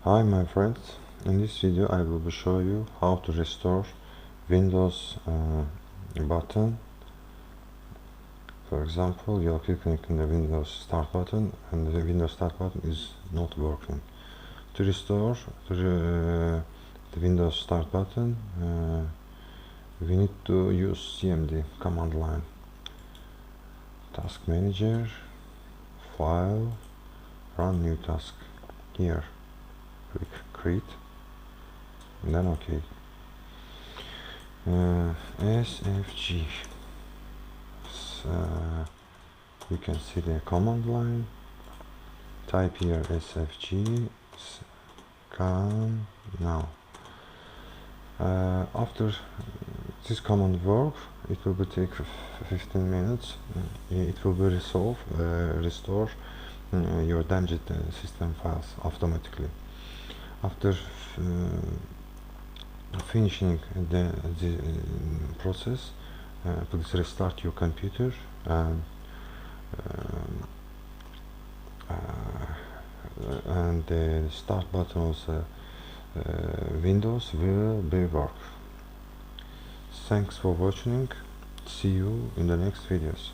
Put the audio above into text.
Hi my friends, in this video I will show you how to restore Windows button. For example, you are clicking on the Windows Start button and the Windows Start button is not working. To restore the Windows Start button, we need to use CMD command line. Task Manager, File, Run New Task. Here, click Create, and then OK. SFG. You can see the command line. Type here SFG scan now. After this command work, it will be take 15 minutes. It will be restore your damaged system files automatically. After finishing the process, please restart your computer and the start button of Windows will be work. Thanks for watching. See you in the next videos.